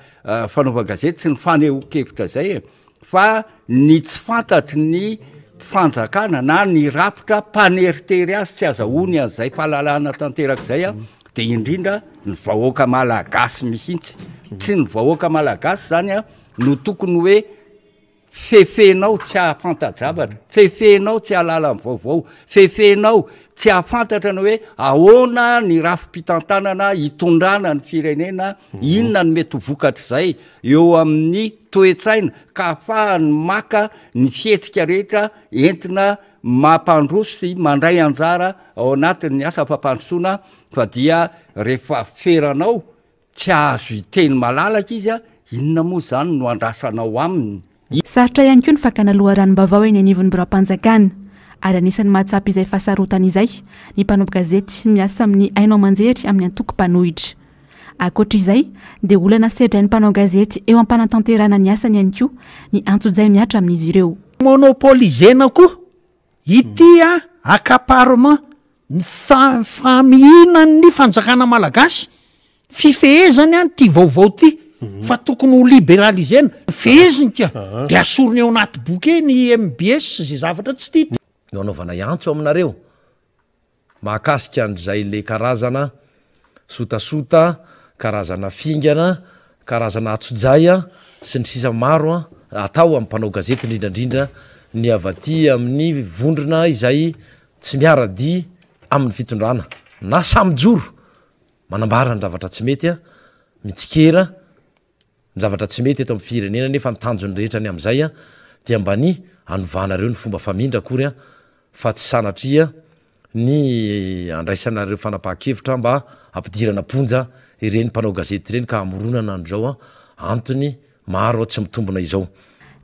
Speaker 21: fanaova gazety sy ny faneho-kevitra zay fa ny tsy fantatry ny fanjakana na ny rafitra paneritery azy tsy azahoany an'izay fahalalana tanteraka zay dia indrindra ny vahoaka malagasy mihitsy. Tsy ny vahoaka malagasy zany no tokony hoe fefenao tsy ahafantajavatra, fefenao tsy ahalala ny vaovao, fefenao tsy ahafantatra ny hoe ahoana ny rafim-pitantanana hitondrana ny firenena, inona ny mety vokatra zay eo amin'ny toetsaina ka ahafahany maka ny fihetsika rehetra entina mampandroso sy mandray anjara ao anatin'ny asa fampandrosoana fa dia rehefa feranao tsy azo hiteny malalaka izy inona moa zany no andrasanao aminy.
Speaker 1: Sarotra ihany koa ny fakana loharanom-baovao eny anivon'ny birao-mpanjakana ary anisan'ny mahatsapa izay fahasarotana izay ny mpanao gazety miasa amin'ny haino aman-jery amin'ny antoko mpanohitra. Ankoatra izay dia olana sedra ny mpanao gazety eo am-panatanterahana ny asany ihany koa ny antso-jay miatra amin'izy ireo.
Speaker 22: Monopolizena koa ity akaparement ny famihinan'ny fanjakana malagasy fifehezany ty vaovao ty fa tokony ho liberalizena feheziny ka dia asorony ao anaty boky ny MBS zay zavatra tsy tia
Speaker 23: no anaovana antso aminareo mahakasika an'izay le karazana sotasota, karazana fingana, karazana atsojaya sy ny sisa maro atao amin'ny mpanao gazety indrindrandrindra ny avaty amin'ny vondrona izay tsy miaradi amin'ny fitondrana na samyjoro manambara ny zavatra tsy mety mitsikera ny zavatra tsy mety eto amin'ny firenena nefa ny tanjony rehetra ny amin'izay dia mbany anovanareo ny fomba famindra akory fa tsy sanatria ny andraisanareo fanapahan-kevitra mba ampidirana ponja ireny mpanao gazety ireny ka amoronana androzao antony maro tsy mitombona izao.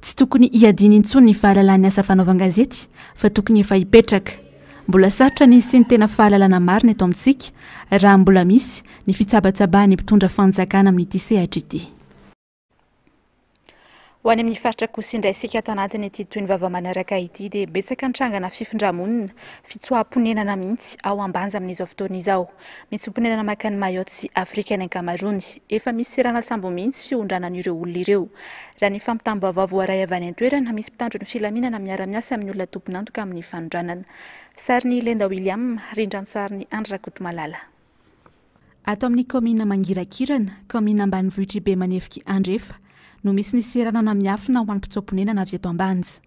Speaker 1: Tsy tokony iadiny intsony ny fahalalany asa fanaovan-gazety fa tokony efa hipetraka. Mbola sarotra ny sy ny tena fahalalana marina eto amintsika raha mbola misy ny fitsabatsabahan'ny mpitondra fanjakana amin'ity sehatra ity.
Speaker 2: Ho any amin'ny faritra kosa indray isika ato anatiny ity toy ny vaovao manaraka ity dia betsaka nitrangana fifindra-monina fitsoam-ponenana mihitsy ao ambanja amin'izao fotoana izao. Mitsom-ponenana maka ny Mayotte sy Afrika ny Kamerony efa misy sirana sambo mihitsy fiondranan'ireo olona ireo. Raha ny fampitam-baovao voaray avy any an-toerana misy mpitandro ny filaminana miara-miasa amin'ny olona tompon'antoka amin'ny fanondranana. Sariny Lenda William, rindran'ny sariny Andra Kotomalala.
Speaker 1: Ato amin'ny komina Mangirakirana, komina ambanivohitra be manefika Andrefa no misy ny seranana miafina ho an'ny mpitsom-ponenana avy eto ambanja.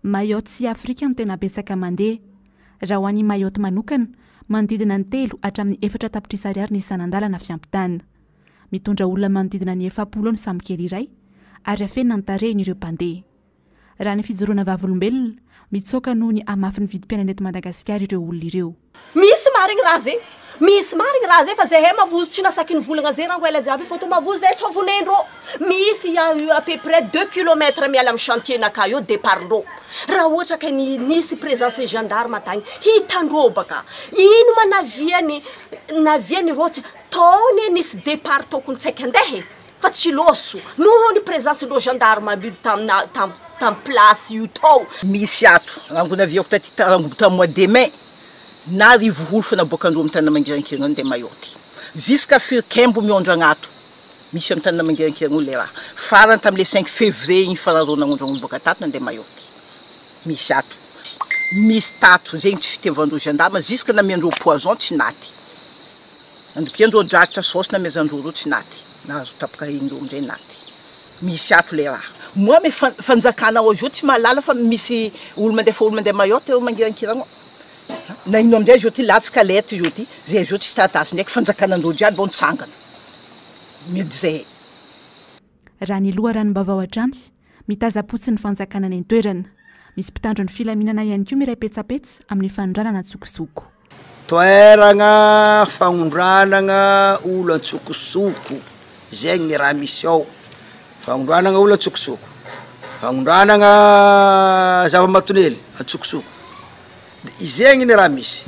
Speaker 1: Mayotte sy Afrika no tena betsaka mandeha. Raha ho an'ny Mayotte manokana, manodidina ny 3 hatramin'ny 4 tapitrisa ariary ny isan'andalana fiampitana. Mitondra olona manodidina ny 70 ny samokely iray ary afenina ny tarehin'ireo mpandeha. Raha ny fijoroana vavolombelona mitsoaka noho ny amafy ny vidim-piainana eto Madagasikara ireo olona ireo.
Speaker 24: Misy marigny raha zay
Speaker 6: misy marigny raha zay fa zay hay mavozo tsy nasaky ny volagna zay raha ela jiaby fa to mavozo zay tsy avonendrô misy à peu près 2 kilomètres miala amin'ny chantier naka io départndrô raha ohatra ka nisy présence gendarme tagny hitandrô baka ino ma naviany rotsy taony nisy départ tokony tsaiky andeha fa tsy loso noho ny présence ndo gendarme tam place io tao
Speaker 7: misy ato rangonaviako ta mois de mai na rivoholo fa naboakandreo amin'ny tanana mangirankirana de mayoty jusqu'à firkembo miondro agnato misy amin'ny tanana mangirankirana le raha farany tamile 5 février igny fararona agnondragno boaka tato nandeha mayoty misy ato misy tato zegny tsy fitiavandreo gendarme jusqu'à namiandreo poison tsy naty andropiandreo drakitra sauce namezandreo reo tsy naty nahazo tapaka indreo amizay naty misy ato le raha moi me fanjakana ao zao tsy malala fa misy olo mandeha mayoty eo mangirankirana na ino amizay zao ty latsaka lety zao ty zay zao tsy tatasy ndraiky fanjakanandreo jiaby bao nitsangana medy zay
Speaker 1: raha ny loha ranom-bavao atranty mitazapotsy ny fanjakana ny antoerana misy mpitandro ny filaminana ihany koa miray-petsapetso amin'ny fanondranana tsokosoko
Speaker 9: toeragna fagnondranagna olo antsokosoko zegny ny raha misy ao fagnondranagna olo antsokosoko fagnondranagna zava-matonely antsokosoko zegny ny raha misy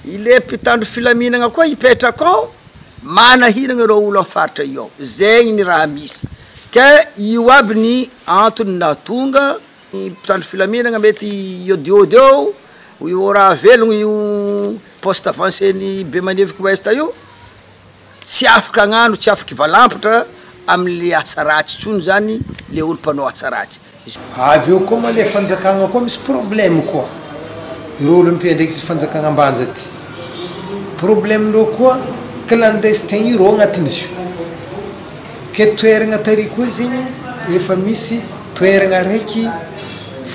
Speaker 9: ile mpitandro filaminagna koa ipetraka ao manahinagna reo olo afaritra io zegny ny raha misy ka io aby ny antony natonga mpitandro filaminagna mety iodiody eo io raha velogno io poste avancé ny be maneviky ouest io tsy afaka agnano tsy afaka valampatra amle asa ratsy tsony zany le olo mpanao asa ratsy
Speaker 24: avy eo koa ma le fanjakagna koa misy problème koa ireo olo mipendreky fanjakagna ambanja ty problème ndreo koa clandestin ireo agnatin'izy io ke toeragna tary koa zegny efa misy toeragna raiky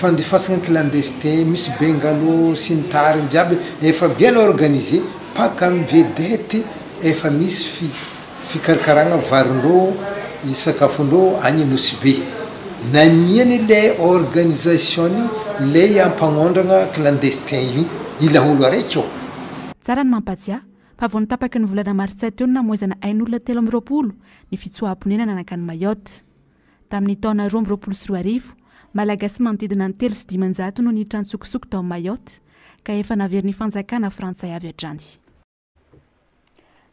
Speaker 24: fandefasagna clandestin misy bengalo sy ny tariny jiaby efa bien organisé paka amy vedety efa misy fikarakaragna varindreo isakafondreo agny Nosy Be na miany le organisation le ampangondragna clandestin io ila olo araiky eo
Speaker 1: tsara ny mampatsia fa vao nitapaky ny volana maritsa teo namoezana ain'olona 320 ny fitsoam-ponenana anakany Mayotte tamin'ny taona 2024 malagasy manodidina ny 3,900 no niditra nitsokosoko tao Mayotte ka efa naverin'ny fanjakana frantsay avy atrany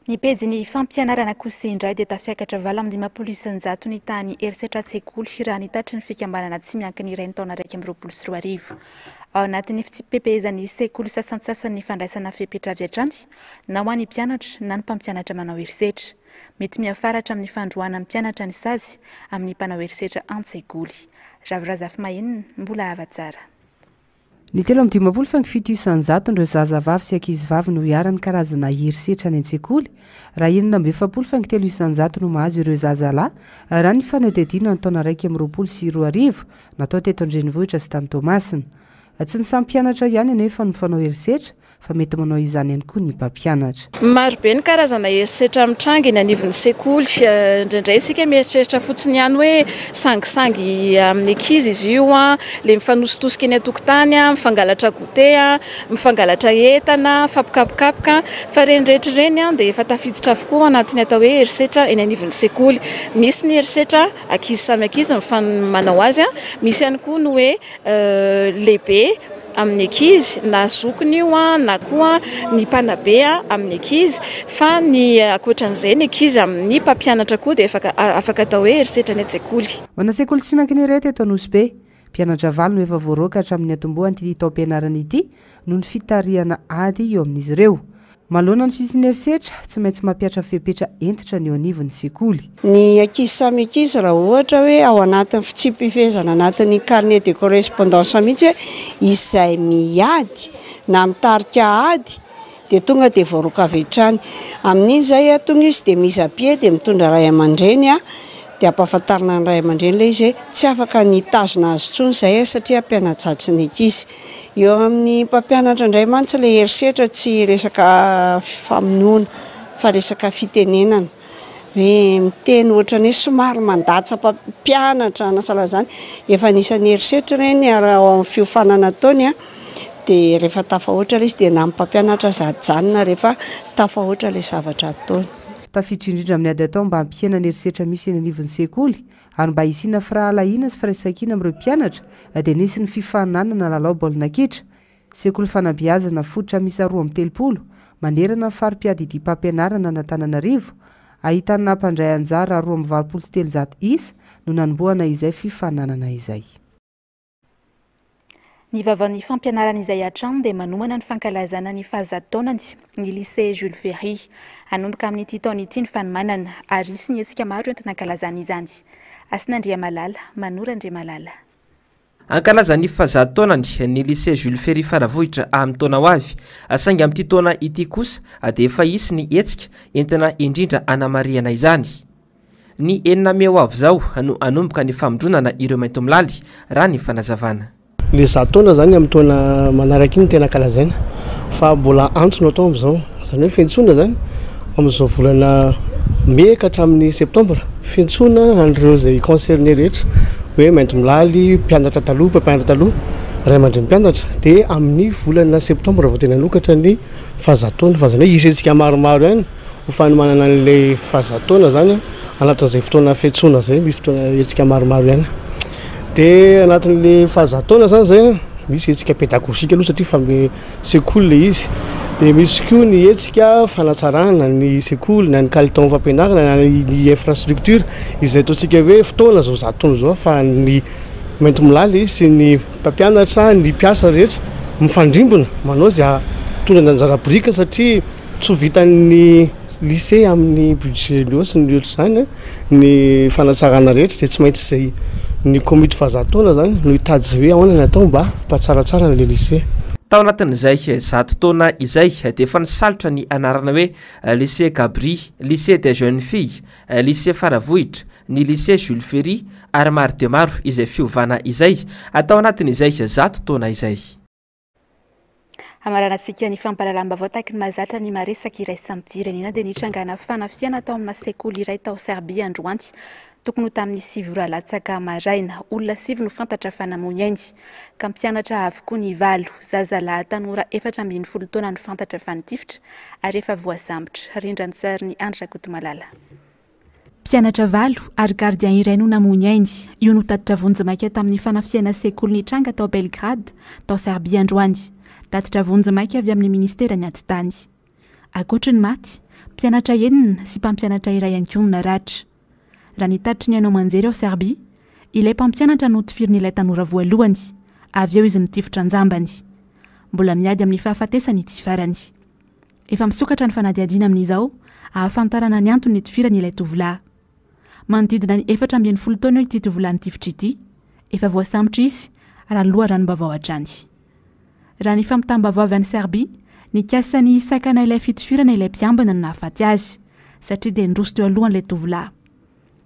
Speaker 2: ny pejy fampianarana kosa indray dia tafiakatra vala amin'ny 10,900 ny tany erisetra an-tsekoly raha nitatry ny fikambanana tsy miankiny iray ny taona 2024 ao anatin'ny fitsipepehezan'ny sekoly sasantsasany fandraisana fepetra avy atrany na ho an'ny mpianatra na ny mpampianatra manao erisetra mety miafaratra amin'ny fandroana mpianatra ny sazy amin'ny mpanao erisetra an-tsekoly ravirazafy mahenina mbola ava tsara
Speaker 8: ny telo amin'ny 17,700 ndreo zazavavy sy ankizivavy no hiarany karazana herisetra any an-tsekoly raha 17,700 no mahazo ireo zazalahy raha ny fanadidina ny taona 2024 natao teto Andrenivohitra sy tany Tomasina tsy ny samy mpianatra ihany anefa no fanao herisetra fa mety manao izany ihany koa ny mpampianatra
Speaker 25: marobe ny karazana herisetra mitrangy ny anivon'ny sekoly indraindray isika mieritreritra fotsiny ihany hoe sangisangy amin'ny ankizy izy io le mifanositosika eny an-tokotany mifangalatra goûté mifangalatra entana fampikapokapoka fa reny rehetra reny dia efa tafiditra avokoa anatiny atao hoe herisetra eny anivon'ny sekoly misy ny herisetra ankizy samy ankizy manao azy misy ihany koa no hoe lehibe amin'ny ankizy na zokony io na koa ny mpanabe amin'ny ankizy fa ny akoatran'izay ny ankizy amin'ny mpampianatra koa dia afaka atao hoe herisetra ny an-tsekoly
Speaker 8: ho ana sekoly tsy miankiny iray teto Nosy Be mpianatra valo no efa voaroaka hatramin'ny atombohany ity taom-pianarana ity no ny fitariana ady eo amin'izy ireo malona ny fisiny herisetra tsy maintsy mampiatra fepetra entitra ny eo anivon'ny sekoly
Speaker 26: ny ankizy samy ankizy raha ohatra hoe ao anatin'ny fitsipifezana anatin'ny carnet de correspondance mihitsy hoe izay miady na mitarika ady dia tonga dia voaroaka avy hatrany amin'iny izay tonga izy dia miza-pie dia mitondra ray aman-dreny dia ampahafantarina ny ray aman-dreny le izy tsy afaka nitazona azy tsony izay satria mpianatsatsy ny ankizy eo amin'ny mpampianatra indray mantsy le herisetra tsy resaka famonoana fa resaka fitenenana hoe miteny ohatra ny somary mandatsa mpampianatra nasalazany efa nisan'ny herisetra reny ao amin'ny fiofanana taony dia rehefa tafahoatra ilay izy dia na mpampianatra zajanona rehefa tafahoatra ilay zavatra ataony.
Speaker 8: Tafiditra indrindra amin'ny ady atao mba hampiaina ny herisetra misy eny anivon'ny sekoly ary mba hisiana firahalahiana sy firaisankina amin'ireo mpianatra dia nisy ny fifaninanana lalao baolina kitra. Sekoly fanabeazana fototra misy 230 manerana ny farim-piadidy mpampianarana n'Antananarivo ahitana mpandray anjara 223 isa no nanomboana izay fifaninanana izay.
Speaker 2: Ny vavan'ny fampianarana izay hatrany dia manomana ny fankalazana ny fahazatoanany ny lycée Jules Ferry anomboka amin'ity taona ity ny fanomanana ary isy ny hetsika maro entina ankalazana izany. Asin'Andriamalala, Manora Andriamalala.
Speaker 3: Ankalazany fahazatoanany ny lycée Jules Ferry Faravohitra amin'ny taona ho avy, saingy amin'ity taona ity kosa dia efa isy ny hetsika entina indrindra anamariana izany. Ny 9 ho avy zao no anomboka ny famondronana ireo mainto milaly raha ny fanazavana.
Speaker 10: Le zatoana zany amin'ny taona manaraka iny tena kalazaina fa mbola antsona atao amin'izao, zany hoe fiantsona zany amin'izao volana mai ka hatramin'ny septambra, fiantsona an'ireo izay concerné rehetra hoe mainto milaly, mpianatra taloha, mpampianatra taloha, ray aman-dreny mpianatra, dia amin'ny volana septambra vao tena nokatra ny fahazatoana. Fa zany hoe isetsika maromaro ihany ho fanomanana an'ilay fahazatoana zany anatin'izay fotoana fiantsona zay, misy fotoana hetsika maromaro ihany. Dia anatin'ilay fahazatoana zany zay misy hetsika pédagogique aloha satria fa amin'ny sekoly le izy, dia misy koa ny hetsika fanatsarana ny sekoly na ny kalitao fampianarana na ny infrastructure izay ataontsika hoe fotoana zao zatoana zao, fa ny mainto milaly sy ny mpampianatra ny mpiasa rehetra mifandrimbona manao izay tondra ny anjara brika satria tsy vitan'ny lycée amin'ny budget ny sy ny ohatry zany ny fanatsarana rehetra dia tsy maintsy izay ny komity fahazatoana zany no hitady izay hoe ahoana ny atao mba mpatsaratsara n'ilay lycée.
Speaker 3: Tao anatin'izay 100 taona izay dia efa nisalotra ny anarana hoe lycée Gabry, lycée des jeunes filles, lycée Faravohitra, ny lycée Jules Ferry ary maro dia maro izay fiovana izay atao anatin'izay 100 taona izay.
Speaker 2: Amaranantsika ny fampahalalam-baovao taky ny mahazatra ny maresaka iray sampidirenena dia nitrangana fanafiana tao amina sekoly iray tao Serbia androany. Tokony ho tamin'ny 7 ora latsaka maraina, olona 7 no fantatra fa namoy ka mpianatra avokoa ny 8 zazalahy tanora 14 taona no fantatra fa nitifitra ary efa voasambotra. Rindrantsary ny Andra Kotomalala.
Speaker 1: Mpianatra 8 ary gardien iray no namoy io no tatitra vonjy-maika tamin'ny fanafiana sekoly nitranga tao Belgrade tao Serbia androany. Tatitra vonjy-maika avy amin'ny ministera ny antitany. Ankoatra ny maty, mpianatra 9 sy mpampianatra iray ihany koa no naratra. Raha nitatry ny anao manjery ao Serbia, ilay mpampianatra no tifiriny ilay tanora voalohany, avy eo izy nitifitra anjambany. Mbola miady amin'ny fahafatesany ity farany. Efa misokatra ny fanadihadiana amin'izao, ahafantarana ny antony nitifirany ilay tovolahy. Manodidina ny 14 taona ity tovolahy nitifitra ity, efa voasambotra izy raha ny loha ranom-baovao hatrany. Raha ny fampitam-baovao avy any Serbia, nikasany sakana ilay fitifirana ilay mpiambina no nahafaty azy, satria dia nindroso teo alohan'ilay tovolahy.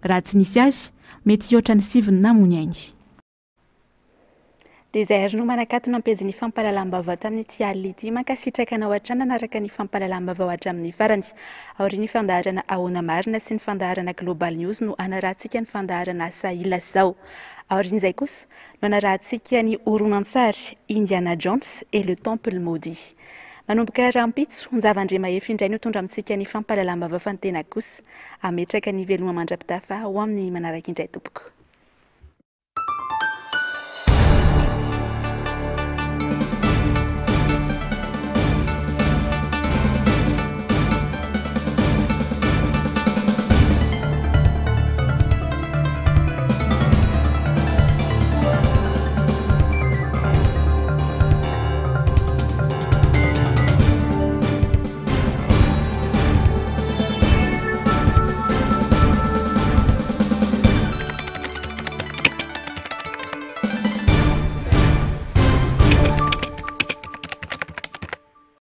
Speaker 1: Raha tsy nisy azy, mety hihoatra ny 7 namoy
Speaker 2: Dia izay ary no manakatona ampejy fampahalalam-baovao tamin'ity alina ity mankasitraka anao hatrany anaraka ny fampahalalam-baovao hatramin'ny farany. Aorian'ny fandaharana Ahoana Marina sy ny fandaharana Global News no anarahantsika ny fandaharana Sahila zao. Aorian'izay kosa no anarahantsika ny horonan-tsary Indiana Jones et le Temple maudit. Manomboka rahampitso, Nzavandrema efindray no tondra amintsika ny fampahalalam-baovao fa ny tena kosa ametraka ny veloma mandrapitafa ho amin'ny manaraka indray tompoko.